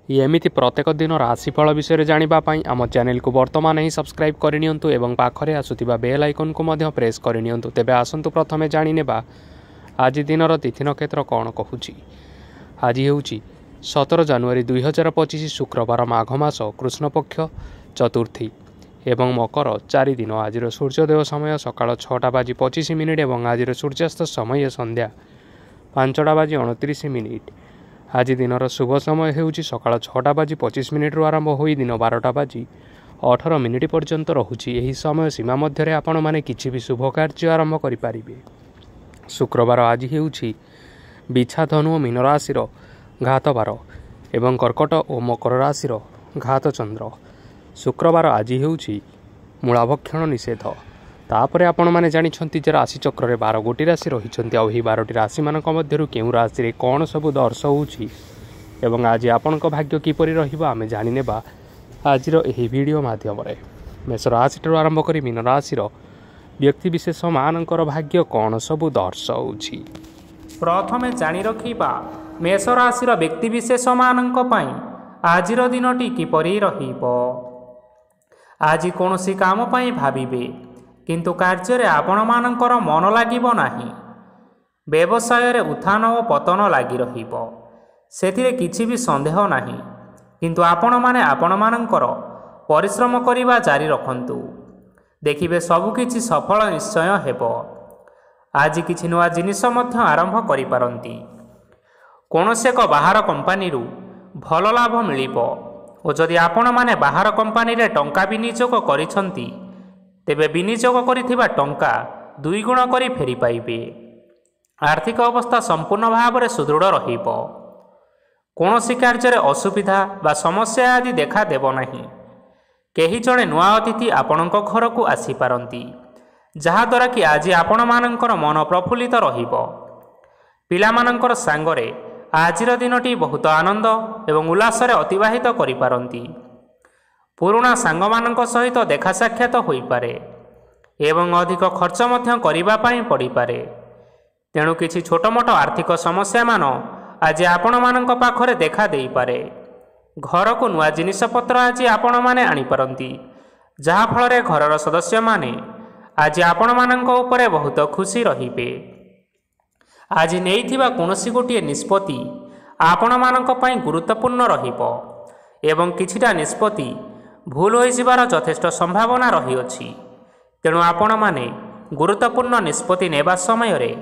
एमिति प्रत्येक दिन राशिफल विषय जानिबा पई आम चैनल को वर्तमान ही सब्सक्राइब करनियंतु एवं पाखरे आसुथिबा बेल आइकन को मध्य प्रेस करनियंतु। तेबे आसंतु प्रथमे जानिनेबा आज दिनर तिथि नक्षत्र कौन कहूची। आज हेउची 17 जनवरी 2025 शुक्रवार माघ मास कृष्ण पक्ष चतुर्थी एवं मकर 4 दिन। आज सूर्योदय समय सकाळ 6:25 एवं आज सूर्यास्त समय संध्या 5:29। आज दिनर शुभ समय हेउची सकाळ 6:25 रु आरंभ होई दिन 12:18 पर्यंत रहुची। एही समय सीमा मध्य आपण माने किछि भी शुभ कार्य आरंभ करि पारिबे। शुक्रवार आज हेउची बिछा धनु और मीन राशिर घात बार एवं कर्कट और मकर राशिर घात चंद्र। शुक्रवार आज हेउची मूलाभक्षण निषेध। तापरे आपण माने जानिछंती जे राशि चक्र रे 12 गोटी राशि रहिछंती। आ एही 12टी राशि मानक मध्यरु केउ राशि रे कोन सब दर्श होउची एवं आज आपनक भाग्य किपरि रहिबो आमे जानि नेबा आजिर एही वीडियो माध्यम रे। मेष राशि ठारू आरंभ करी मीन राशिर व्यक्ति विशेष मानकर भाग्य कोन सब दर्श होउची। प्रथमे जानि रखिबा मेष राशिर व्यक्ति विशेष मानक पई आजिर दिनटी किपरि रहिबो। आज कोनोसी काम पई भाबिबे किंतु कार्य आपण मानकर मन लागिबो नाही। व्यवसाय रे उत्थान और पतन लागी रहिबो, सेथिरे किछि भी संदेह नाही। किंतु आपण माने आपण मानकर परिश्रम करिबा जारी रखंतु, देखिबे सब किछि सफल निश्चय हेबो। आज किछि नवा जिनिस मध्य आरंभ करि पारंती। कोनोसे एक बाहर कंपनी रु भल लाभ मिलिबो और जदि आपण माने बाहर कंपनी रे टंका विनियोग करिसंती तेबे विनियोग करिथिबा टंका 2 गुण करी फेरी पाइबे। आर्थिक अवस्था संपूर्ण भाव में सुदृढ़ रहिबो। कोनोसी कार्य रे असुविधा बा समस्या आदि देखा देबो नाही। केही जणे नुआ अतिथि आपणक घर को आसी पारंती, जहा द्वारा कि आज आपण मानकर मन प्रफुल्लित रहिबो। पिला मानकर सांगरे आजिर दिनटी बहुत आनंद एवं उल्लास रे अतिबाहित करि पारंती। पुराणा सांग मानक सहित देखा साक्षात होई पारे एवं अधिक खर्च मध्य करिबा पई पड़ी पारे। तेणु किछि छोट मोट आर्थिक समस्या मान आज आपण मानक पाखरे देखा देई पारे। घर को नुआ जिनिस पत्र आज आपण माने आनी पारंती, जहा फल रे घरर सदस्य माने आज आपण मानक उपरे बहुत खुशी रहिबे। आज नेइथिबा कोनोसी गोटिए निष्पत्ति आपण मानक पई गुरुत्वपूर्ण रहिबो एवं किछिटा निष्पत्ति भूल हो जिबार यथेष्ट संभावना रहिअछि। तेणु आपण माने गुरुत्वपूर्ण निष्पत्ति नेबा समय रे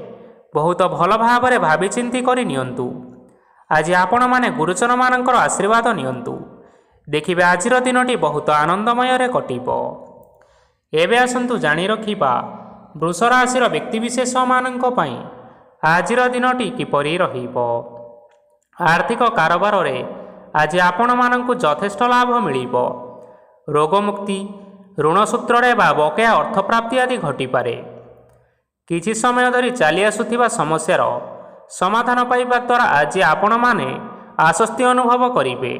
बहुत भल भाव रे भाबी चिंती करि नियंतु। आज आपण माने गुरुजन मानकर आशीर्वाद नियंतु, देखिबे आजिर दिनटी बहुत आनंदमय रे कटिबो। एबे आसंतु जानि रखिबा वृष राशिर व्यक्ति विशेष मानक पई आजिर दिनटी किपरि रहिबो। आर्थिक कारोबार रे आज आपण मानकु यथेष्ट लाभ मिलिबो। रोगमुक्ति ऋण सूत्रे बा बकेया अर्थप्राप्ति आदि घटिपारे। किछि समय धरी चली आसुथिबा समस्यार समाधान पाइबा द्वारा आज आपण माने आश्वस्ति अनुभव करिबे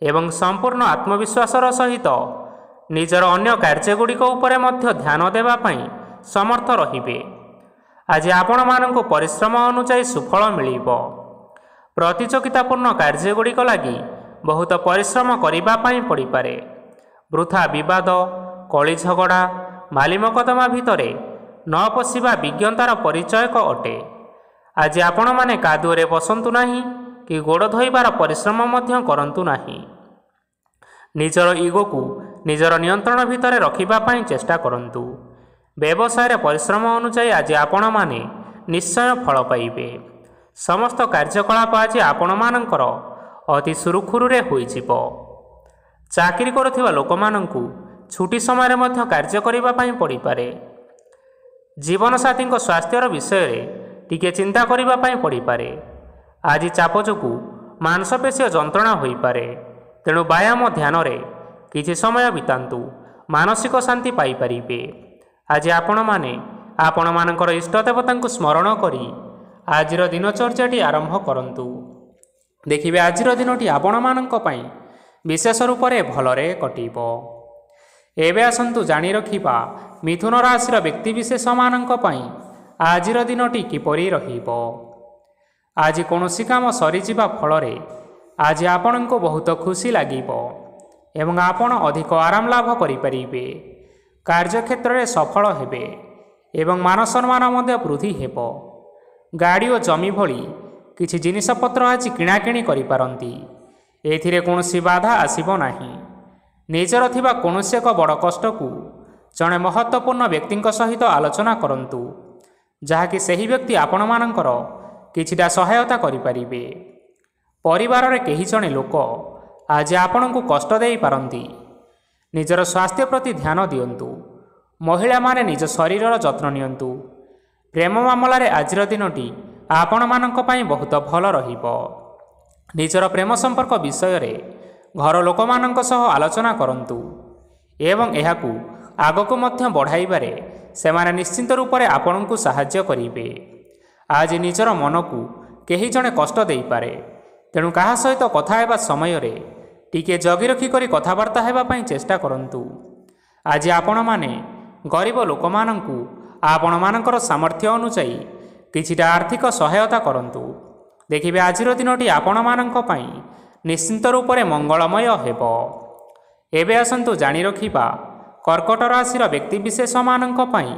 एवं संपूर्ण आत्मविश्वासर सहित निजर अन्य कार्यगुड़िक उपरे मध्य ध्यान देबा पई समर्थ रहिबे। आज आपण मानंकु परिश्रम अनुसार सुफल मिलिबो। प्रतियोगितापूर्ण कार्यगुड़िक लागि बहुत परिश्रम करिबा पई पड़ी पारे। वृथा विवाद कली झगड़ा माली मकदमा भितरे न पशिबा विज्ञतार परिचयक अटे। आज आपण माने कादुरे बसंतु नाही कि गोड़ धोइबार परिश्रम मध्य करंतु नाही। निजर ईगो को निजर नियंत्रण भितरे रखिबा पई चेष्टा करंतु। व्यवसाय रे परिश्रम अनुसार आज आपण माने निश्चय फल पाइबे। समस्त कार्यकलाप आज आपण मानकर अति सुरुखुरु रे होई जिवो। चाकरी करुथिबा लोकमानंकु छुट्टी समय मध्य कार्य करिबा पई पड़ी पारे। जीवन साथी स्वास्थ्यर विषय रे टिके चिंता करिबा पई पड़ी पारे। आज चाप जोगु मांसपेशीय जंत्रणा होई पारे। तेणु व्यायाम ध्यान रे किछि समय बितांतु, मानसिक शांति पाई परिबे। आज आपण माने आपण मानकर इष्ट देवतांकु स्मरण करी आजिर दिनचर्याटी आरंभ करंतु, देखिबे आजिर दिनटी आपण मानक पई विशेष रूप से भलरे कटिबो। एबे आसंतु जानि रखिबा मिथुन राशिर व्यक्ति विशेष मानक पई आजिर दिनटी किपरि रहिबो। आज कोनोसी काम सरीजिबा फल ଆଜି ଆପଣଙ୍କୁ ବହୁତ ଖୁସି ଲାଗିବ ଏବଂ ଆପଣ ଅଧିକ ଆରାମ ଲାଭ କରିପାରିବେ। କାର୍ଯ୍ୟକ୍ଷେତ୍ରରେ ସଫଳ ହେବେ ଏବଂ ମାନ ସମ୍ମାନ ମଧ୍ୟ ବୃଦ୍ଧି ହେବ। ଗାଡ଼ି ଓ ଜମି ଭଳି କିଛି ଜିନିଷପତ୍ର ଆଜି କିଣାକିଣି କରିପାରନ୍ତି। ଏଥିରେ କୌଣସି ବାଧା ଆସିବ ନାହିଁ। ନିଜର ଥିବା କୌଣସି ଏକ ବଡ଼ କଷ୍ଟକୁ ଜଣେ ମହତ୍ତ୍ୱପୂର୍ଣ୍ଣ ବ୍ୟକ୍ତିଙ୍କ ସହିତ ଆଲୋଚନା କରନ୍ତୁ, ଯାହାକି ସେହି ବ୍ୟକ୍ତି ଆପଣମାନଙ୍କର କିଛିଟା ସହାୟତା କରିପାରିବେ। ପରିବାରରେ କେହି ଜଣେ ଲୋକ ଆଜି ଆପଣଙ୍କୁ କଷ୍ଟ ଦେଇପାରନ୍ତି। ନିଜର ସ୍ୱାସ୍ଥ୍ୟ ପ୍ରତି ଧ୍ୟାନ ଦିଅନ୍ତୁ। ମହିଳାମାନେ ନିଜ ଶରୀରର ଯତ୍ନ ନିଅନ୍ତୁ। ପ୍ରେମ ମାମଲାରେ ଆଜିର ଦିନଟି ଆପଣମାନଙ୍କ ପାଇଁ ବହୁତ ଭଲ ରହିବ। ନିଜର ପ୍ରେମ ସମ୍ପର୍କ ବିଷୟରେ ଘର ଲୋକମାନଙ୍କ ସହ ଆଲୋଚନା କରନ୍ତୁ ଏବଂ ଏହାକୁ ଆଗକୁ ମଧ୍ୟ ବଢ଼ାଇବାରେ ସେମାନେ ନିଶ୍ଚିନ୍ତ ରୂପରେ ଆପଣଙ୍କୁ ସାହାଯ୍ୟ କରିବେ। ଆଜି ନିଜର ମନକୁ କେହି ଜଣେ କଷ୍ଟ ଦେଇପାରେ, ତେଣୁ କାହା ସହିତ କଥା ହେବା ସମୟରେ ଟିକିଏ ଜଗି ରଖି କରି କଥାବାର୍ତ୍ତା ହେବା ପାଇଁ ଚେଷ୍ଟା କରନ୍ତୁ। ଆଜି ଆପଣମାନେ ଗରିବ ଲୋକମାନଙ୍କୁ ଆପଣମାନଙ୍କର ସାମର୍ଥ୍ୟ ଅନୁଯାୟୀ କିଛିଟା ଆର୍ଥିକ ସହାୟତା କରନ୍ତୁ। ଦେଖିବେ ଆଜିର ଦିନଟି ଆପଣମାନଙ୍କ ପାଇଁ ନିଶ୍ଚିନ୍ତ ରୂପରେ ମଙ୍ଗଳମୟ ହେବ। ଏବେ ଆସନ୍ତୁ ଜାଣି ରଖିବା କର୍କଟ ରାଶିର ବ୍ୟକ୍ତିବିଶେଷମାନଙ୍କ ପାଇଁ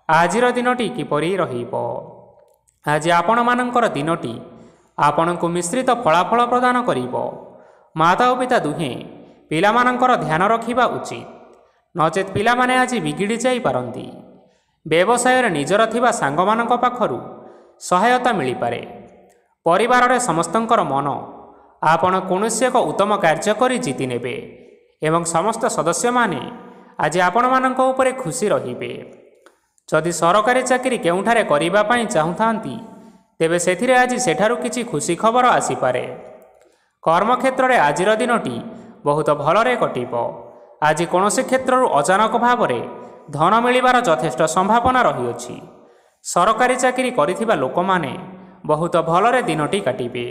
ଆଜିର ଦିନଟି କିପରି ରହିବ। ଆଜି ଆପଣମାନଙ୍କର ଦିନଟି ଆପଣଙ୍କୁ ମିଶ୍ରିତ ଫଳାଫଳ ପ୍ରଦାନ କରିବ। ମାତା ଓ ପିତା ଦୁହେଁ ପିଲାମାନଙ୍କର ଧ୍ୟାନ ରଖିବା ଉଚିତ, ନଚେତ୍ ପିଲାମାନେ ଆଜି ବିଗିଡ଼ି ଯାଇପାରନ୍ତି। ବ୍ୟବସାୟରେ ନିଜର ଥିବା ସାଙ୍ଗମାନଙ୍କ ପାଖରୁ ସହାୟତା ମିଳିପାରେ। ପରିବାରରେ ସମସ୍ତଙ୍କର ମନ ଆପଣ କୌଣସି ଏକ ଉତ୍ତମ କାର୍ଯ୍ୟ କରି ଜିତି ନେବେ ଏବଂ ସମସ୍ତ ସଦସ୍ୟମାନେ ଆଜି ଆପଣମାନଙ୍କ ଉପରେ ଖୁସି ରହିବେ। ଯଦି ସରକାରୀ ଚାକିରି କେଉଁଠାରେ କରିବା ପାଇଁ ଚାହୁଁଥାନ୍ତି, ତେବେ ସେଥିରେ ଆଜି ସେଠାରୁ କିଛି ଖୁସି ଖବର ଆସିପାରେ। କର୍ମକ୍ଷେତ୍ରରେ ଆଜିର ଦିନଟି ବହୁତ ଭଲରେ କଟିବ। ଆଜି କୌଣସି କ୍ଷେତ୍ରରୁ ଅଚାନକ ଭାବରେ ଧନ ମିଳିବାର ଯଥେଷ୍ଟ ସମ୍ଭାବନା ରହିଅଛି। ସରକାରୀ ଚାକିରି କରିଥିବା ଲୋକମାନେ ବହୁତ ଭଲରେ ଦିନଟି କାଟିବେ।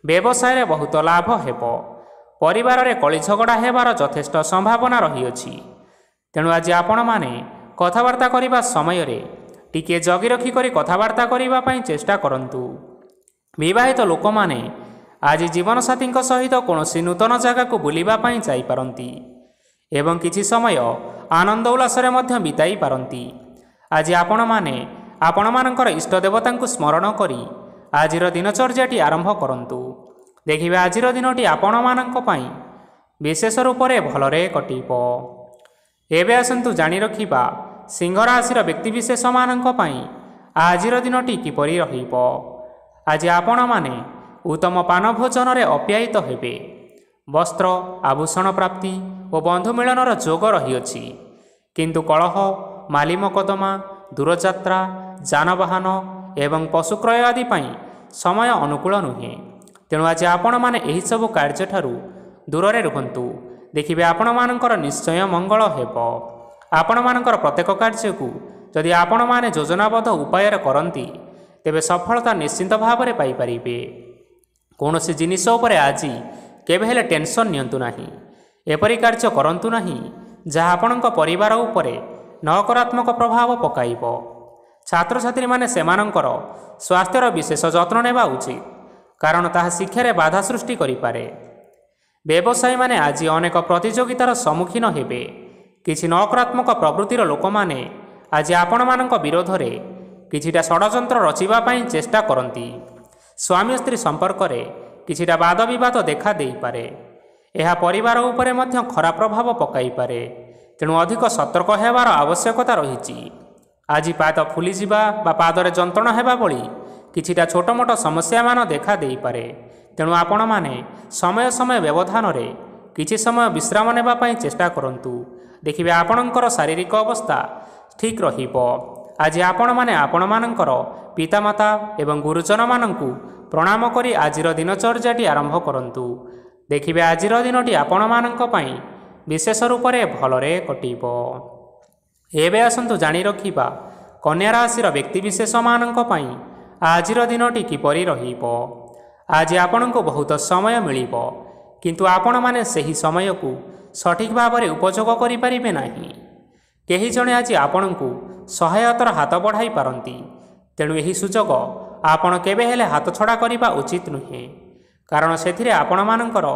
ବ୍ୟବସାୟରେ ବହୁତ ଲାଭ ହେବ। ପରିବାରରେ କଳି ଝଗଡ଼ା ହେବାର ଯଥେଷ୍ଟ ସମ୍ଭାବନା ରହିଅଛି। ତେଣୁ ଆଜି ଆପଣମାନେ କଥାବାର୍ତ୍ତା କରିବା ସମୟରେ ଟିକିଏ ଜଗି ରଖି କରି କଥାବାର୍ତ୍ତା କରିବା ପାଇଁ ଚେଷ୍ଟା କରନ୍ତୁ। ବିବାହିତ ଲୋକମାନେ ଆଜି ଜୀବନସାଥୀଙ୍କ ସହିତ କୌଣସି ନୂତନ ଜାଗାକୁ ବୁଲିବା ପାଇଁ ଯାଇପାରନ୍ତି ଏବଂ କିଛି ସମୟ ଆନନ୍ଦ ଉଲ୍ଲାସରେ ମଧ୍ୟ ବିତାଇ ପାରନ୍ତି। ଆଜି ଆପଣମାନେ ଆପଣମାନଙ୍କର ଇଷ୍ଟ ଦେବତାଙ୍କୁ ସ୍ମରଣ କରି ଆଜିର ଦିନଚର୍ଯ୍ୟାଟି ଆରମ୍ଭ କରନ୍ତୁ। ଦେଖିବେ ଆଜିର ଦିନଟି ଆପଣମାନଙ୍କ ପାଇଁ ବିଶେଷ ରୂପରେ ଭଲରେ କଟିବ। ଏବେ ଆସନ୍ତୁ ଜାଣି ରଖିବା ସିଂହ ରାଶିର ବ୍ୟକ୍ତିବିଶେଷମାନଙ୍କ ପାଇଁ ଆଜିର ଦିନଟି କିପରି ରହିବ। ଆଜି ଆପଣମାନେ ଉତ୍ତମ ପାନ ଭୋଜନରେ ଅପ୍ୟାୟିତ ହେବେ। ବସ୍ତ୍ର ଆଭୂଷଣ ପ୍ରାପ୍ତି ଓ ବନ୍ଧୁ ମିଳନର ଯୋଗ ରହିଅଛି, କିନ୍ତୁ କଳହ, ମାଲି ମକଦ୍ଦମା, ଦୂରଯାତ୍ରା, ଯାନବାହନ ଏବଂ ପଶୁ କ୍ରୟ ଆଦି ପାଇଁ ସମୟ ଅନୁକୂଳ ନୁହେଁ। ତେଣୁ ଆଜି ଆପଣମାନେ ଏହିସବୁ କାର୍ଯ୍ୟଠାରୁ ଦୂରରେ ରୁହନ୍ତୁ। ଦେଖିବେ ଆପଣମାନଙ୍କର ନିଶ୍ଚୟ ମଙ୍ଗଳ ହେବ। ଆପଣମାନଙ୍କର ପ୍ରତ୍ୟେକ କାର୍ଯ୍ୟକୁ ଯଦି ଆପଣମାନେ ଯୋଜନାବଦ୍ଧ ଉପାୟରେ କରନ୍ତି, ତେବେ ସଫଳତା ନିଶ୍ଚିନ୍ତ ଭାବରେ ପାଇପାରିବେ। କୌଣସି ଜିନିଷ ଉପରେ ଆଜି କେବେ ହେଲେ ଟେନସନ୍ ନିଅନ୍ତୁ ନାହିଁ। ଏପରି କାର୍ଯ୍ୟ କରନ୍ତୁ ନାହିଁ ଯାହା ଆପଣଙ୍କ ପରିବାର ଉପରେ ନକାରାତ୍ମକ ପ୍ରଭାବ ପକାଇବ। ଛାତ୍ରଛାତ୍ରୀମାନେ ସେମାନଙ୍କର ସ୍ୱାସ୍ଥ୍ୟର ବିଶେଷ ଯତ୍ନ ନେବା ଉଚିତ, କାରଣ ତାହା ଶିକ୍ଷାରେ ବାଧା ସୃଷ୍ଟି କରିପାରେ। ବ୍ୟବସାୟୀମାନେ ଆଜି ଅନେକ ପ୍ରତିଯୋଗିତାର ସମ୍ମୁଖୀନ ହେବେ। କିଛି ନକାରାତ୍ମକ ପ୍ରବୃତ୍ତିର ଲୋକମାନେ ଆଜି ଆପଣମାନଙ୍କ ବିରୋଧରେ କିଛିଟା ଷଡ଼ଯନ୍ତ୍ର ରଚିବା ପାଇଁ ଚେଷ୍ଟା କରନ୍ତି। ସ୍ୱାମୀ ସ୍ତ୍ରୀ ସମ୍ପର୍କରେ କିଛିଟା ବାଦବିବାଦ ଦେଖା ଦେଇପାରେ। ଏହା ପରିବାର ଉପରେ ମଧ୍ୟ ଖରାପ ପ୍ରଭାବ ପକାଇପାରେ। ତେଣୁ ଅଧିକ ସତର୍କ ହେବାର ଆବଶ୍ୟକତା ରହିଛି। ଆଜି ପାଦ ଫୁଲିଯିବା ବା ପାଦରେ ଯନ୍ତ୍ରଣା ହେବା ଭଳି କିଛିଟା ଛୋଟମୋଟ ସମସ୍ୟାମାନ ଦେଖା ଦେଇପାରେ। ତେଣୁ ଆପଣମାନେ ସମୟ ସମୟ ବ୍ୟବଧାନରେ କିଛି ସମୟ ବିଶ୍ରାମ ନେବା ପାଇଁ ଚେଷ୍ଟା କରନ୍ତୁ। ଦେଖିବେ ଆପଣଙ୍କର ଶାରୀରିକ ଅବସ୍ଥା ଠିକ୍ ରହିବ। ଆଜି ଆପଣମାନେ ଆପଣମାନଙ୍କର ପିତାମାତା ଏବଂ ଗୁରୁଜନମାନଙ୍କୁ ପ୍ରଣାମ କରି ଆଜିର ଦିନଚର୍ଯ୍ୟାଟି ଆରମ୍ଭ କରନ୍ତୁ। ଦେଖିବେ ଆଜିର ଦିନଟି ଆପଣମାନଙ୍କ ପାଇଁ ବିଶେଷ ରୂପରେ ଭଲରେ କଟିବ। ଏବେ ଆସନ୍ତୁ ଜାଣି ରଖିବା କନ୍ୟା ରାଶିର ବ୍ୟକ୍ତିବିଶେଷମାନଙ୍କ ପାଇଁ ଆଜିର ଦିନଟି କିପରି ରହିବ। ଆଜି ଆପଣଙ୍କୁ ବହୁତ ସମୟ ମିଳିବ, କିନ୍ତୁ ଆପଣମାନେ ସେହି ସମୟକୁ ସଠିକ୍ ଭାବରେ ଉପଯୋଗ କରିପାରିବେ ନାହିଁ। କେହି ଜଣେ ଆଜି ଆପଣଙ୍କୁ ସହାୟତାର ହାତ ବଢ଼ାଇ ପାରନ୍ତି। ତେଣୁ ଏହି ସୁଯୋଗ ଆପଣ କେବେ ହେଲେ ହାତଛଡ଼ା କରିବା ଉଚିତ ନୁହେଁ। କାରଣ ସେଥିରେ ଆପଣମାନଙ୍କର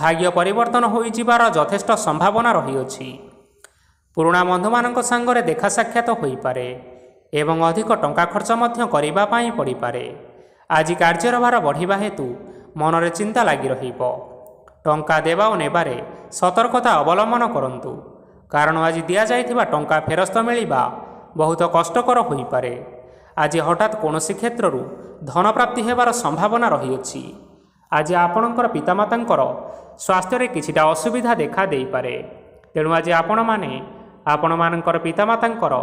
ଭାଗ୍ୟ ପରିବର୍ତ୍ତନ ହୋଇଯିବାର ଯଥେଷ୍ଟ ସମ୍ଭାବନା ରହିଅଛି। ପୁରୁଣା ବନ୍ଧୁମାନଙ୍କ ସାଙ୍ଗରେ ଦେଖା ସାକ୍ଷାତ ହୋଇପାରେ ଏବଂ ଅଧିକ ଟଙ୍କା ଖର୍ଚ୍ଚ ମଧ୍ୟ କରିବା ପାଇଁ ପଡ଼ିପାରେ। ଆଜି କାର୍ଯ୍ୟର ଭାର ବଢ଼ିବା ହେତୁ ମନରେ ଚିନ୍ତା ଲାଗି ରହିବ। ଟଙ୍କା ଦେବା ଓ ନେବାରେ ସତର୍କତା ଅବଲମ୍ବନ କରନ୍ତୁ, କାରଣ ଆଜି ଦିଆଯାଇଥିବା ଟଙ୍କା ଫେରସ୍ତ ମିଳିବା ବହୁତ କଷ୍ଟକର ହୋଇପାରେ। ଆଜି ହଠାତ୍ କୌଣସି କ୍ଷେତ୍ରରୁ ଧନପ୍ରାପ୍ତି ହେବାର ସମ୍ଭାବନା ରହିଅଛି। ଆଜି ଆପଣଙ୍କର ପିତାମାତାଙ୍କର ସ୍ୱାସ୍ଥ୍ୟରେ କିଛିଟା ଅସୁବିଧା ଦେଖା ଦେଇପାରେ। ତେଣୁ ଆଜି ଆପଣମାନଙ୍କର ପିତାମାତାଙ୍କର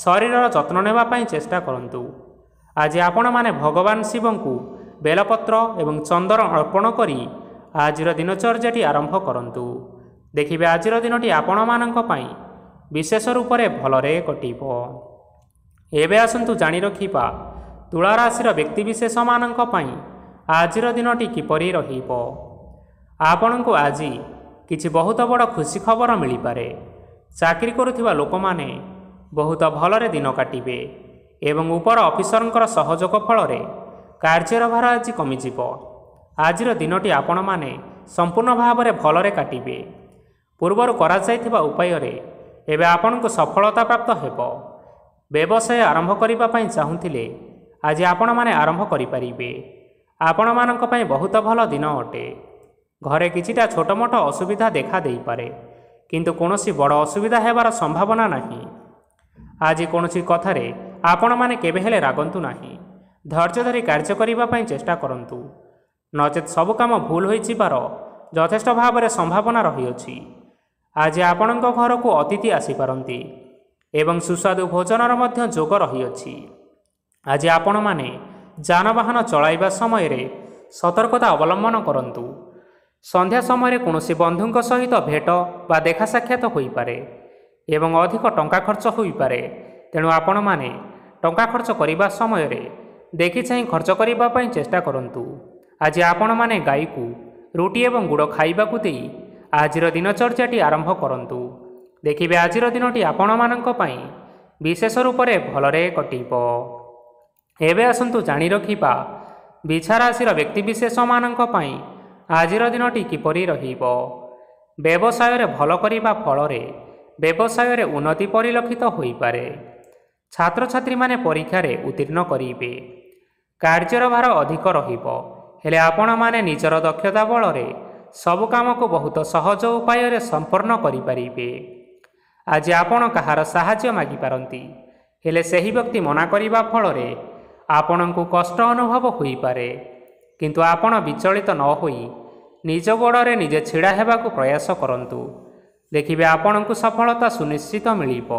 ଶରୀରର ଯତ୍ନ ନେବା ପାଇଁ ଚେଷ୍ଟା କରନ୍ତୁ। ଆଜି ଆପଣମାନେ ଭଗବାନ ଶିବଙ୍କୁ ବେଲପତ୍ର ଏବଂ ଚନ୍ଦନ ଅର୍ପଣ କରି ଆଜିର ଦିନଚର୍ଯ୍ୟାଟି ଆରମ୍ଭ କରନ୍ତୁ। ଦେଖିବେ ଆଜିର ଦିନଟି ଆପଣମାନଙ୍କ ପାଇଁ ବିଶେଷ ରୂପରେ ଭଲରେ କଟିବ। ଏବେ ଆସନ୍ତୁ ଜାଣି ରଖିବା ତୁଳା ରାଶିର ବ୍ୟକ୍ତିବିଶେଷମାନଙ୍କ ପାଇଁ ଆଜିର ଦିନଟି କିପରି ରହିବ। ଆପଣଙ୍କୁ ଆଜି କିଛି ବହୁତ ବଡ଼ ଖୁସି ଖବର ମିଳିପାରେ। ଚାକିରି କରୁଥିବା ଲୋକମାନେ ବହୁତ ଭଲରେ ଦିନ କାଟିବେ ଏବଂ ଉପର ଅଫିସରଙ୍କର ସହଯୋଗ ଫଳରେ କାର୍ଯ୍ୟର ଭାର ଆଜି କମିଯିବ। ଆଜିର ଦିନଟି ଆପଣମାନେ ସମ୍ପୂର୍ଣ୍ଣ ଭାବରେ ଭଲରେ କାଟିବେ। ପୂର୍ବରୁ କରାଯାଇଥିବା ଉପାୟରେ ଏବେ ଆପଣଙ୍କୁ ସଫଳତା ପ୍ରାପ୍ତ ହେବ। ବ୍ୟବସାୟ ଆରମ୍ଭ କରିବା ପାଇଁ ଚାହୁଁଥିଲେ ଆଜି ଆପଣମାନେ ଆରମ୍ଭ କରିପାରିବେ। ଆପଣମାନଙ୍କ ପାଇଁ ବହୁତ ଭଲ ଦିନ ଅଟେ। ଘରେ କିଛିଟା ଛୋଟମୋଟ ଅସୁବିଧା ଦେଖା ଦେଇପାରେ, କିନ୍ତୁ କୌଣସି ବଡ଼ ଅସୁବିଧା ହେବାର ସମ୍ଭାବନା ନାହିଁ। ଆଜି କୌଣସି କଥାରେ ଆପଣମାନେ କେବେ ହେଲେ ରାଗନ୍ତୁ ନାହିଁ। ଧୈର୍ଯ୍ୟ ଧରି କାର୍ଯ୍ୟ କରିବା ପାଇଁ ଚେଷ୍ଟା କରନ୍ତୁ, ନଚେତ୍ ସବୁ କାମ ଭୁଲ ହୋଇଯିବାର ଯଥେଷ୍ଟ ଭାବରେ ସମ୍ଭାବନା ରହିଅଛି। ଆଜି ଆପଣଙ୍କ ଘରକୁ ଅତିଥି ଆସିପାରନ୍ତି ଏବଂ ସୁସ୍ୱାଦୁ ଭୋଜନର ମଧ୍ୟ ଯୋଗ ରହିଅଛି। ଆଜି ଆପଣମାନେ ଯାନବାହନ ଚଳାଇବା ସମୟରେ ସତର୍କତା ଅବଲମ୍ବନ କରନ୍ତୁ। ସନ୍ଧ୍ୟା ସମୟରେ କୌଣସି ବନ୍ଧୁଙ୍କ ସହିତ ଭେଟ ବା ଦେଖା ସାକ୍ଷାତ ହୋଇପାରେ ଏବଂ ଅଧିକ ଟଙ୍କା ଖର୍ଚ୍ଚ ହୋଇପାରେ। ତେଣୁ ଆପଣମାନେ ଟଙ୍କା ଖର୍ଚ୍ଚ କରିବା ସମୟରେ ଦେଖିଚାହିଁ ଖର୍ଚ୍ଚ କରିବା ପାଇଁ ଚେଷ୍ଟା କରନ୍ତୁ। ଆଜି ଆପଣମାନେ ଗାଈକୁ ରୁଟି ଏବଂ ଗୁଡ଼ ଖାଇବାକୁ ଦେଇ ଆଜିର ଦିନଚର୍ଯ୍ୟାଟି ଆରମ୍ଭ କରନ୍ତୁ। ଦେଖିବେ ଆଜିର ଦିନଟି ଆପଣମାନଙ୍କ ପାଇଁ ବିଶେଷ ରୂପରେ ଭଲରେ କଟିବ। ଏବେ ଆସନ୍ତୁ ଜାଣି ରଖିବା ବିଛା ରାଶିର ବ୍ୟକ୍ତିବିଶେଷମାନଙ୍କ ପାଇଁ ଆଜିର ଦିନଟି କିପରି ରହିବ। ବ୍ୟବସାୟରେ ଭଲ କରିବା ଫଳରେ ବ୍ୟବସାୟରେ ଉନ୍ନତି ପରିଲକ୍ଷିତ ହୋଇପାରେ। ଛାତ୍ରଛାତ୍ରୀମାନେ ପରୀକ୍ଷାରେ ଉତ୍ତୀର୍ଣ୍ଣ କରିବେ। କାର୍ଯ୍ୟର ଭାର ଅଧିକ ରହିବ, ହେଲେ ଆପଣମାନେ ନିଜର ଦକ୍ଷତା ବଳରେ ସବୁ କାମକୁ ବହୁତ ସହଜ ଉପାୟରେ ସମ୍ପନ୍ନ କରିପାରିବେ। ଆଜି ଆପଣ କାହାର ସାହାଯ୍ୟ ମାଗିପାରନ୍ତି, ହେଲେ ସେହି ବ୍ୟକ୍ତି ମନା କରିବା ଫଳରେ ଆପଣଙ୍କୁ କଷ୍ଟ ଅନୁଭବ ହୋଇପାରେ। କିନ୍ତୁ ଆପଣ ବିଚଳିତ ନ ହୋଇ ନିଜ ଗୋଡ଼ରେ ନିଜେ ଛିଡ଼ା ହେବାକୁ ପ୍ରୟାସ କରନ୍ତୁ। ଦେଖିବେ ଆପଣଙ୍କୁ ସଫଳତା ସୁନିଶ୍ଚିତ ମିଳିବ।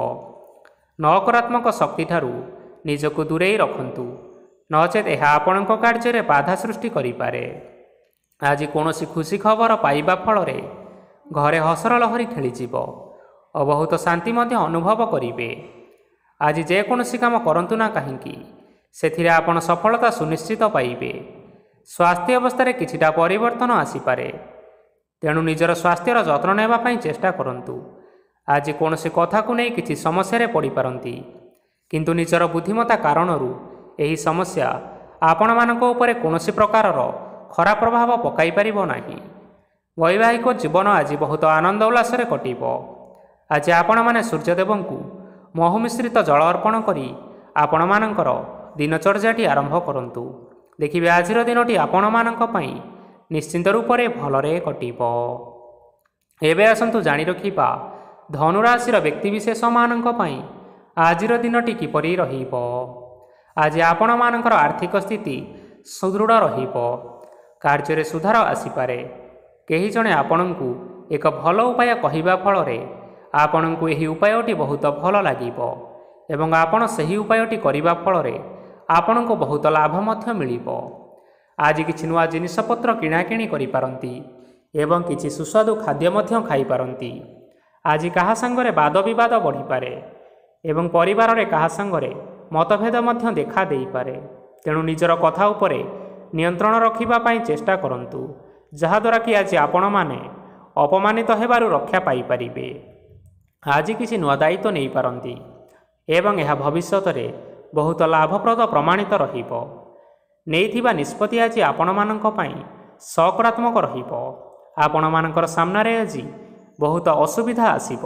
ନକାରାତ୍ମକ ଶକ୍ତିଠାରୁ ନିଜକୁ ଦୂରେଇ ରଖନ୍ତୁ, ନଚେତ୍ ଏହା ଆପଣଙ୍କ କାର୍ଯ୍ୟରେ ବାଧା ସୃଷ୍ଟି କରିପାରେ। ଆଜି କୌଣସି ଖୁସି ଖବର ପାଇବା ଫଳରେ ଘରେ ହସର ଲହରୀ ଖେଳିଯିବ ଓ ବହୁତ ଶାନ୍ତି ମଧ୍ୟ ଅନୁଭବ କରିବେ। ଆଜି ଯେକୌଣସି କାମ କରନ୍ତୁ ନା କାହିଁକି, ସେଥିରେ ଆପଣ ସଫଳତା ସୁନିଶ୍ଚିତ ପାଇବେ। ସ୍ୱାସ୍ଥ୍ୟ ଅବସ୍ଥାରେ କିଛିଟା ପରିବର୍ତ୍ତନ ଆସିପାରେ, ତେଣୁ ନିଜର ସ୍ୱାସ୍ଥ୍ୟର ଯତ୍ନ ନେବା ପାଇଁ ଚେଷ୍ଟା କରନ୍ତୁ। ଆଜି କୌଣସି କଥାକୁ ନେଇ କିଛି ସମସ୍ୟାରେ ପଡ଼ିପାରନ୍ତି, କିନ୍ତୁ ନିଜର ବୁଦ୍ଧିମତ୍ତା କାରଣରୁ ଏହି ସମସ୍ୟା ଆପଣମାନଙ୍କ ଉପରେ କୌଣସି ପ୍ରକାରର ଖରାପ ପ୍ରଭାବ ପକାଇ ପାରିବ ନାହିଁ। ବୈବାହିକ ଜୀବନ ଆଜି ବହୁତ ଆନନ୍ଦ ଉଲ୍ଲାସରେ କଟିବ। ଆଜି ଆପଣମାନେ ସୂର୍ଯ୍ୟଦେବଙ୍କୁ ମହୁ ମିଶ୍ରିତ ଜଳ ଅର୍ପଣ କରି ଆପଣମାନଙ୍କର ଦିନଚର୍ଯ୍ୟାଟି ଆରମ୍ଭ କରନ୍ତୁ। ଦେଖିବେ ଆଜିର ଦିନଟି ଆପଣମାନଙ୍କ ପାଇଁ ନିଶ୍ଚିନ୍ତ ରୂପରେ ଭଲରେ କଟିବ। ଏବେ ଆସନ୍ତୁ ଜାଣି ରଖିବା ଧନୁରାଶିର ବ୍ୟକ୍ତିବିଶେଷମାନଙ୍କ ପାଇଁ ଆଜିର ଦିନଟି କିପରି ରହିବ। ଆଜି ଆପଣମାନଙ୍କର ଆର୍ଥିକ ସ୍ଥିତି ସୁଦୃଢ଼ ରହିବ। କାର୍ଯ୍ୟରେ ସୁଧାର ଆସିପାରେ। କେହି ଜଣେ ଆପଣଙ୍କୁ ଏକ ଭଲ ଉପାୟ କହିବା ଫଳରେ ଆପଣଙ୍କୁ ଏହି ଉପାୟଟି ବହୁତ ଭଲ ଲାଗିବ ଏବଂ ଆପଣ ସେହି ଉପାୟଟି କରିବା ଫଳରେ ଆପଣଙ୍କୁ ବହୁତ ଲାଭ ମଧ୍ୟ ମିଳିବ। ଆଜି କିଛି ନୂଆ ଜିନିଷପତ୍ର କିଣାକିଣି କରିପାରନ୍ତି ଏବଂ କିଛି ସୁସ୍ୱାଦୁ ଖାଦ୍ୟ ମଧ୍ୟ ଖାଇପାରନ୍ତି। ଆଜି କାହା ସାଙ୍ଗରେ ବାଦ ବିବାଦ ବଢ଼ିପାରେ ଏବଂ ପରିବାରରେ କାହା ସାଙ୍ଗରେ ମତଭେଦ ମଧ୍ୟ ଦେଖା ଦେଇପାରେ। ତେଣୁ ନିଜର କଥା ଉପରେ ନିୟନ୍ତ୍ରଣ ରଖିବା ପାଇଁ ଚେଷ୍ଟା କରନ୍ତୁ, ଯାହାଦ୍ୱାରା କି ଆଜି ଆପଣମାନେ ଅପମାନିତ ହେବାରୁ ରକ୍ଷା ପାଇପାରିବେ। ଆଜି କିଛି ନୂଆ ଦାୟିତ୍ୱ ନେଇପାରନ୍ତି ଏବଂ ଏହା ଭବିଷ୍ୟତରେ ବହୁତ ଲାଭପ୍ରଦ ପ୍ରମାଣିତ ରହିବ। ନେଇଥିବା ନିଷ୍ପତ୍ତି ଆଜି ଆପଣମାନଙ୍କ ପାଇଁ ସକାରାତ୍ମକ ରହିବ। ଆପଣମାନଙ୍କର ସାମ୍ନାରେ ଆଜି ବହୁତ ଅସୁବିଧା ଆସିବ,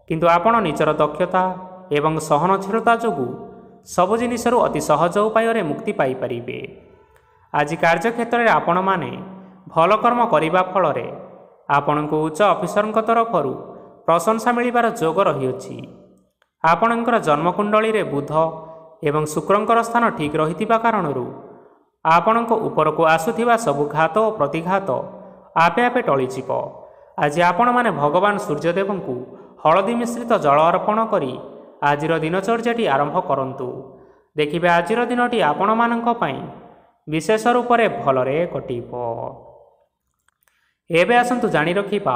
କିନ୍ତୁ ଆପଣ ନିଜର ଦକ୍ଷତା ଏବଂ ସହନଶୀଳତା ଯୋଗୁଁ ସବୁ ଜିନିଷରୁ ଅତି ସହଜ ଉପାୟରେ ମୁକ୍ତି ପାଇପାରିବେ। ଆଜି କାର୍ଯ୍ୟକ୍ଷେତ୍ରରେ ଆପଣମାନେ ଭଲ କର୍ମ କରିବା ଫଳରେ ଆପଣଙ୍କୁ ଉଚ୍ଚ ଅଫିସରଙ୍କ ତରଫରୁ ପ୍ରଶଂସା ମିଳିବାର ଯୋଗ ରହିଅଛି। ଆପଣଙ୍କର ଜନ୍ମକୁଣ୍ଡଳୀରେ ବୁଧ ଏବଂ ଶୁକ୍ରଙ୍କର ସ୍ଥାନ ଠିକ୍ ରହିଥିବା କାରଣରୁ ଆପଣଙ୍କ ଉପରକୁ ଆସୁଥିବା ସବୁ ଘାତ ଓ ପ୍ରତିଘାତ ଆପେ ଆପେ ଟଳିଯିବ। ଆଜି ଆପଣମାନେ ଭଗବାନ ସୂର୍ଯ୍ୟଦେବଙ୍କୁ ହଳଦୀ ମିଶ୍ରିତ ଜଳ ଅର୍ପଣ କରି ଆଜିର ଦିନଚର୍ଯ୍ୟାଟି ଆରମ୍ଭ କରନ୍ତୁ। ଦେଖିବେ ଆଜିର ଦିନଟି ଆପଣମାନଙ୍କ ପାଇଁ ବିଶେଷ ରୂପରେ ଭଲରେ କଟିବ। ଏବେ ଆସନ୍ତୁ ଜାଣି ରଖିବା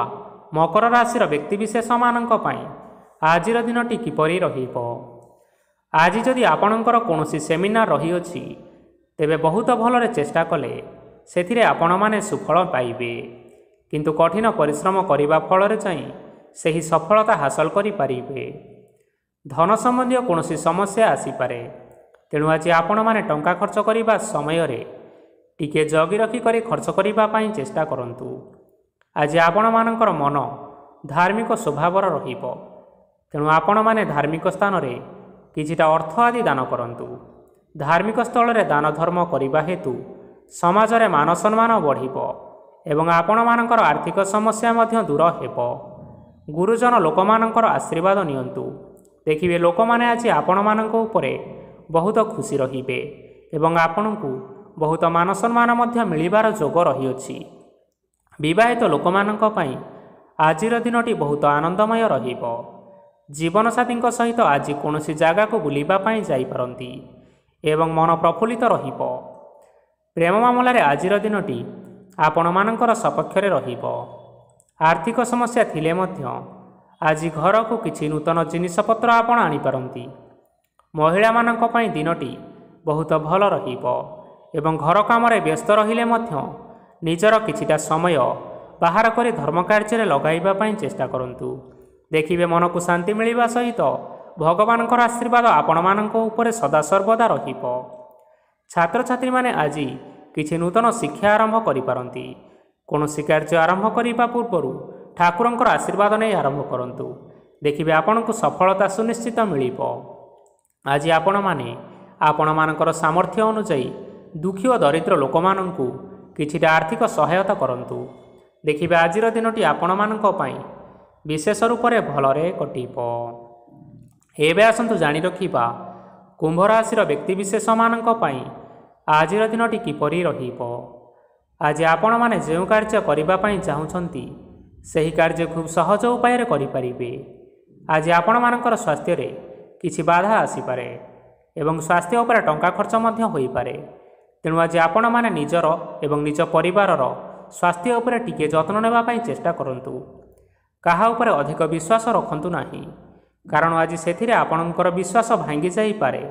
ମକର ରାଶିର ବ୍ୟକ୍ତିବିଶେଷମାନଙ୍କ ପାଇଁ ଆଜିର ଦିନଟି କିପରି ରହିବ। ଆଜି ଯଦି ଆପଣଙ୍କର କୌଣସି ସେମିନାର ରହିଅଛି, ତେବେ ବହୁତ ଭଲରେ ଚେଷ୍ଟା କଲେ ସେଥିରେ ଆପଣମାନେ ସୁଫଳ ପାଇବେ, କିନ୍ତୁ କଠିନ ପରିଶ୍ରମ କରିବା ଫଳରେ ଯାଇ ସେହି ସଫଳତା ହାସଲ କରିପାରିବେ। ଧନ ସମ୍ବନ୍ଧୀୟ କୌଣସି ସମସ୍ୟା ଆସିପାରେ, ତେଣୁ ଆଜି ଆପଣମାନେ ଟଙ୍କା ଖର୍ଚ୍ଚ କରିବା ସମୟରେ ଟିକିଏ ଜଗି ରଖି କରି ଖର୍ଚ୍ଚ କରିବା ପାଇଁ ଚେଷ୍ଟା କରନ୍ତୁ। ଆଜି ଆପଣମାନଙ୍କର ମନ ଧାର୍ମିକ ସ୍ୱଭାବର ରହିବ, ତେଣୁ ଆପଣମାନେ ଧାର୍ମିକ ସ୍ଥାନରେ କିଛିଟା ଅର୍ଥ ଆଦି ଦାନ କରନ୍ତୁ। ଧାର୍ମିକ ସ୍ଥଳରେ ଦାନ ଧର୍ମ କରିବା ହେତୁ ସମାଜରେ ମାନ ସମ୍ମାନ ବଢ଼ିବ ଏବଂ ଆପଣମାନଙ୍କର ଆର୍ଥିକ ସମସ୍ୟା ମଧ୍ୟ ଦୂର ହେବ। ଗୁରୁଜନ ଲୋକମାନଙ୍କର ଆଶୀର୍ବାଦ ନିଅନ୍ତୁ। ଦେଖିବେ ଲୋକମାନେ ଆଜି ଆପଣମାନଙ୍କ ଉପରେ ବହୁତ ଖୁସି ରହିବେ ଏବଂ ଆପଣଙ୍କୁ ବହୁତ ମାନ ସମ୍ମାନ ମଧ୍ୟ ମିଳିବାର ଯୋଗ ରହିଅଛି। ବିବାହିତ ଲୋକମାନଙ୍କ ପାଇଁ ଆଜିର ଦିନଟି ବହୁତ ଆନନ୍ଦମୟ ରହିବ। ଜୀବନସାଥୀଙ୍କ ସହିତ ଆଜି କୌଣସି ଜାଗାକୁ ବୁଲିବା ପାଇଁ ଯାଇପାରନ୍ତି ଏବଂ ମନ ପ୍ରଫୁଲ୍ଲିତ ରହିବ। ପ୍ରେମ ମାମଲାରେ ଆଜିର ଦିନଟି ଆପଣମାନଙ୍କର ସପକ୍ଷରେ ରହିବ। ଆର୍ଥିକ ସମସ୍ୟା ଥିଲେ ମଧ୍ୟ ଆଜି ଘରକୁ କିଛି ନୂତନ ଜିନିଷପତ୍ର ଆପଣ ଆଣିପାରନ୍ତି। ମହିଳାମାନଙ୍କ ପାଇଁ ଦିନଟି ବହୁତ ଭଲ ରହିବ ଏବଂ ଘର କାମରେ ବ୍ୟସ୍ତ ରହିଲେ ମଧ୍ୟ ନିଜର କିଛିଟା ସମୟ ବାହାର କରି ଧର୍ମ କାର୍ଯ୍ୟରେ ଲଗାଇବା ପାଇଁ ଚେଷ୍ଟା କରନ୍ତୁ। ଦେଖିବେ ମନକୁ ଶାନ୍ତି ମିଳିବା ସହିତ ଭଗବାନଙ୍କର ଆଶୀର୍ବାଦ ଆପଣମାନଙ୍କ ଉପରେ ସଦାସର୍ବଦା ରହିବ। ଛାତ୍ରଛାତ୍ରୀମାନେ ଆଜି କିଛି ନୂତନ ଶିକ୍ଷା ଆରମ୍ଭ କରିପାରନ୍ତି। କୌଣସି କାର୍ଯ୍ୟ ଆରମ୍ଭ କରିବା ପୂର୍ବରୁ ଠାକୁରଙ୍କର ଆଶୀର୍ବାଦ ନେଇ ଆରମ୍ଭ କରନ୍ତୁ। ଦେଖିବେ ଆପଣଙ୍କୁ ସଫଳତା ସୁନିଶ୍ଚିତ ମିଳିବ। ଆଜି ଆପଣମାନେ ଆପଣମାନଙ୍କର ସାମର୍ଥ୍ୟ ଅନୁଯାୟୀ ଦୁଃଖୀ ଓ ଦରିଦ୍ର ଲୋକମାନଙ୍କୁ କିଛିଟା ଆର୍ଥିକ ସହାୟତା କରନ୍ତୁ। ଦେଖିବେ ଆଜିର ଦିନଟି ଆପଣମାନଙ୍କ ପାଇଁ ବିଶେଷ ରୂପରେ ଭଲରେ କଟିବ। ଏବେ ଆସନ୍ତୁ ଜାଣି ରଖିବା କୁମ୍ଭ ରାଶିର ବ୍ୟକ୍ତିବିଶେଷମାନଙ୍କ ପାଇଁ ଆଜିର ଦିନଟି କିପରି ରହିବ। ଆଜି ଆପଣମାନେ ଯେଉଁ କାର୍ଯ୍ୟ କରିବା ପାଇଁ ଚାହୁଁଛନ୍ତି ସେହି କାର୍ଯ୍ୟ ଖୁବ୍ ସହଜ ଉପାୟରେ କରିପାରିବେ। ଆଜି ଆପଣମାନଙ୍କର ସ୍ୱାସ୍ଥ୍ୟରେ କିଛି ବାଧା ଆସିପାରେ ଏବଂ ସ୍ୱାସ୍ଥ୍ୟ ଉପରେ ଟଙ୍କା ଖର୍ଚ୍ଚ ମଧ୍ୟ ହୋଇପାରେ, ତେଣୁ ଆଜି ଆପଣମାନେ ନିଜର ଏବଂ ନିଜ ପରିବାରର ସ୍ୱାସ୍ଥ୍ୟ ଉପରେ ଟିକିଏ ଯତ୍ନ ନେବା ପାଇଁ ଚେଷ୍ଟା କରନ୍ତୁ। କାହା ଉପରେ ଅଧିକ ବିଶ୍ୱାସ ରଖନ୍ତୁ ନାହିଁ, କାରଣ ଆଜି ସେଥିରେ ଆପଣଙ୍କର ବିଶ୍ୱାସ ଭାଙ୍ଗି ଯାଇପାରେ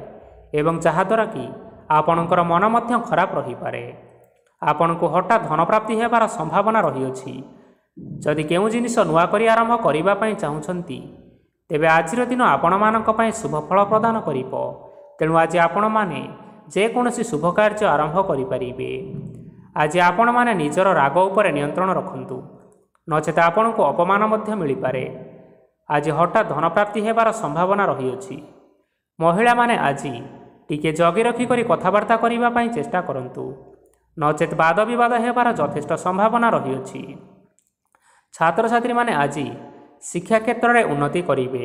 ଏବଂ ଯାହାଦ୍ୱାରା କି ଆପଣଙ୍କର ମନ ମଧ୍ୟ ଖରାପ ରହିପାରେ। ଆପଣଙ୍କୁ ହଠାତ୍ ଧନପ୍ରାପ୍ତି ହେବାର ସମ୍ଭାବନା ରହିଅଛି। ଯଦି କେଉଁ ଜିନିଷ ନୂଆ କରି ଆରମ୍ଭ କରିବା ପାଇଁ ଚାହୁଁଛନ୍ତି, ତେବେ ଆଜିର ଦିନ ଆପଣମାନଙ୍କ ପାଇଁ ଶୁଭ ଫଳ ପ୍ରଦାନ କରିବ। ତେଣୁ ଆଜି ଆପଣମାନେ ଯେକୌଣସି ଶୁଭ କାର୍ଯ୍ୟ ଆରମ୍ଭ କରିପାରିବେ। ଆଜି ଆପଣମାନେ ନିଜର ରାଗ ଉପରେ ନିୟନ୍ତ୍ରଣ ରଖନ୍ତୁ, ନଚେତ୍ ଆପଣଙ୍କୁ ଅପମାନ ମଧ୍ୟ ମିଳିପାରେ। ଆଜି ହଠାତ୍ ଧନପ୍ରାପ୍ତି ହେବାର ସମ୍ଭାବନା ରହିଅଛି। ମହିଳାମାନେ ଆଜି ଟିକିଏ ଜଗି ରଖି କରି କଥାବାର୍ତ୍ତା କରିବା ପାଇଁ ଚେଷ୍ଟା କରନ୍ତୁ, ନଚେତ୍ ବାଦ ବିବାଦ ହେବାର ଯଥେଷ୍ଟ ସମ୍ଭାବନା ରହିଅଛି। ଛାତ୍ରଛାତ୍ରୀମାନେ ଆଜି ଶିକ୍ଷା କ୍ଷେତ୍ରରେ ଉନ୍ନତି କରିବେ।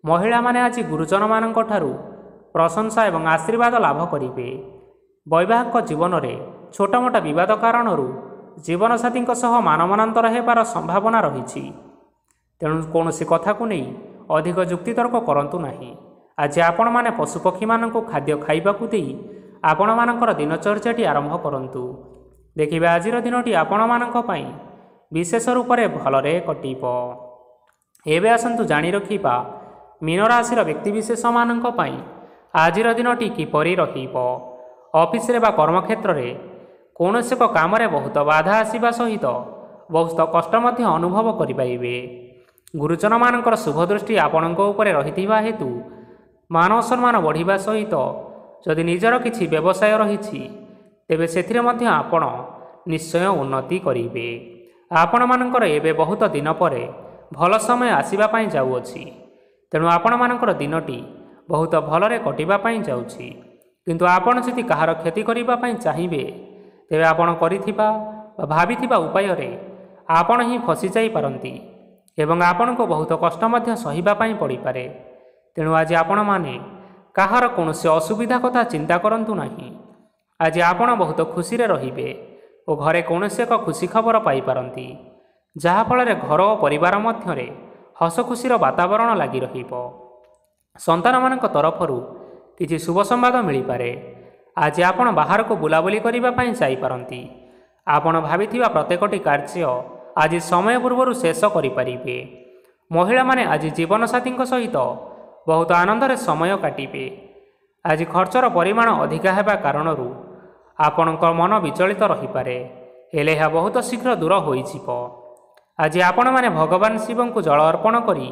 ମହିଳାମାନେ ଆଜି ଗୁରୁଜନମାନଙ୍କ ଠାରୁ ପ୍ରଶଂସା ଏବଂ ଆଶୀର୍ବାଦ ଲାଭ କରିବେ। ବୈବାହିକ ଜୀବନରେ ଛୋଟମୋଟ ବିବାଦ କାରଣରୁ ଜୀବନସାଥୀଙ୍କ ସହ ମାନମନାନ୍ତର ହେବାର ସମ୍ଭାବନା ରହିଛି, ତେଣୁ କୌଣସି କଥାକୁ ନେଇ ଅଧିକ ଯୁକ୍ତିତର୍କ କରନ୍ତୁ ନାହିଁ। ଆଜି ଆପଣମାନେ ପଶୁପକ୍ଷୀମାନଙ୍କୁ ଖାଦ୍ୟ ଖାଇବାକୁ ଦେଇ ଆପଣମାନଙ୍କର ଦିନଚର୍ଯ୍ୟାଟି ଆରମ୍ଭ କରନ୍ତୁ। ଦେଖିବେ ଆଜିର ଦିନଟି ଆପଣମାନଙ୍କ ପାଇଁ ବିଶେଷ ରୂପରେ ଭଲରେ କଟିବ। ଏବେ ଆସନ୍ତୁ ଜାଣି ରଖିବା ମୀନ ରାଶିର ବ୍ୟକ୍ତିବିଶେଷମାନଙ୍କ ପାଇଁ ଆଜିର ଦିନଟି କିପରି ରହିବ। ଅଫିସରେ ବା କର୍ମକ୍ଷେତ୍ରରେ କୌଣସି ଏକ କାମରେ ବହୁତ ବାଧା ଆସିବା ସହିତ ବହୁତ କଷ୍ଟ ମଧ୍ୟ ଅନୁଭବ କରିପାରିବେ। ଗୁରୁଜନମାନଙ୍କର ଶୁଭ ଦୃଷ୍ଟି ଆପଣଙ୍କ ଉପରେ ରହିଥିବା ହେତୁ ମାନ ସମ୍ମାନ ବଢ଼ିବା ସହିତ ଯଦି ନିଜର କିଛି ବ୍ୟବସାୟ ରହିଛି, ତେବେ ସେଥିରେ ମଧ୍ୟ ଆପଣ ନିଶ୍ଚୟ ଉନ୍ନତି କରିବେ। ଆପଣମାନଙ୍କର ଏବେ ବହୁତ ଦିନ ପରେ ଭଲ ସମୟ ଆସିବା ପାଇଁ ଯାଉଅଛି। ତେଣୁ ଆପଣମାନଙ୍କର ଦିନଟି ବହୁତ ଭଲରେ କଟିବା ପାଇଁ ଯାଉଛି। କିନ୍ତୁ ଆପଣ ଯଦି କାହାର କ୍ଷତି କରିବା ପାଇଁ ଚାହିଁବେ, ତେବେ ଆପଣ କରିଥିବା ବା ଭାବିଥିବା ଉପାୟରେ ଆପଣ ହିଁ ଫସି ଯାଇପାରନ୍ତି ଏବଂ ଆପଣଙ୍କୁ ବହୁତ କଷ୍ଟ ମଧ୍ୟ ସହିବା ପାଇଁ ପଡ଼ିପାରେ। ତେଣୁ ଆଜି ଆପଣମାନେ କାହାର କୌଣସି ଅସୁବିଧା କଥା ଚିନ୍ତା କରନ୍ତୁ ନାହିଁ। ଆଜି ଆପଣ ବହୁତ ଖୁସିରେ ରହିବେ ଓ ଘରେ କୌଣସି ଏକ ଖୁସି ଖବର ପାଇପାରନ୍ତି, ଯାହାଫଳରେ ଘର ଓ ପରିବାର ମଧ୍ୟରେ ହସ ଖୁସିର ବାତାବରଣ ଲାଗି ରହିବ। ସନ୍ତାନମାନଙ୍କ ତରଫରୁ କିଛି ଶୁଭ ସମ୍ବାଦ ମିଳିପାରେ। ଆଜି ଆପଣ ବାହାରକୁ ବୁଲାବୁଲି କରିବା ପାଇଁ ଯାଇପାରନ୍ତି। ଆପଣ ଭାବିଥିବା ପ୍ରତ୍ୟେକଟି କାର୍ଯ୍ୟ ଆଜି ସମୟ ପୂର୍ବରୁ ଶେଷ କରିପାରିବେ। ମହିଳାମାନେ ଆଜି ଜୀବନସାଥୀଙ୍କ ସହିତ ବହୁତ ଆନନ୍ଦରେ ସମୟ କାଟିବେ। ଆଜି ଖର୍ଚ୍ଚର ପରିମାଣ ଅଧିକା ହେବା କାରଣରୁ ଆପଣଙ୍କ ମନ ବିଚଳିତ ରହିପାରେ, ହେଲେ ଏହା ବହୁତ ଶୀଘ୍ର ଦୂର ହୋଇଯିବ। ଆଜି ଆପଣମାନେ ଭଗବାନ ଶିବଙ୍କୁ ଜଳ ଅର୍ପଣ କରି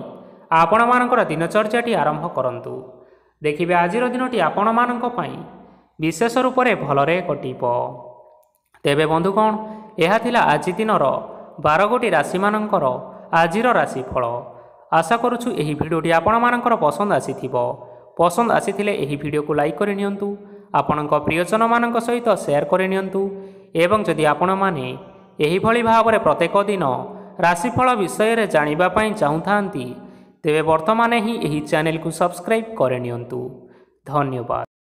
ଆପଣମାନଙ୍କର ଦିନଚର୍ଯ୍ୟାଟି ଆରମ୍ଭ କରନ୍ତୁ। ଦେଖିବେ ଆଜିର ଦିନଟି ଆପଣମାନଙ୍କ ପାଇଁ ବିଶେଷ ରୂପରେ ଭଲରେ କଟିବ। ତେବେ ବନ୍ଧୁଗଣ, ଏହା ଥିଲା ଆଜି ଦିନର 12 ଗୋଟି ରାଶିମାନଙ୍କର ଆଜିର ରାଶିଫଳ। ଆଶା କରୁଛୁ ଏହି ଭିଡ଼ିଓଟି ଆପଣମାନଙ୍କର ପସନ୍ଦ ଆସିଥିବ। ପସନ୍ଦ ଆସିଥିଲେ ଏହି ଭିଡ଼ିଓକୁ ଲାଇକ୍ କରି ନିଅନ୍ତୁ, ଆପଣଙ୍କ ପ୍ରିୟଜନମାନଙ୍କ ସହିତ ସେୟାର କରି ନିଅନ୍ତୁ ଏବଂ ଯଦି ଆପଣମାନେ ଏହିଭଳି ଭାବରେ ପ୍ରତ୍ୟେକ ଦିନ ରାଶିଫଳ ବିଷୟରେ ଜାଣିବା ପାଇଁ ଚାହୁଁଥାନ୍ତି, ତେବେ ବର୍ତ୍ତମାନ ହିଁ ଏହି ଚ୍ୟାନେଲକୁ ସବସ୍କ୍ରାଇବ୍ କରିନିଅନ୍ତୁ। ଧନ୍ୟବାଦ।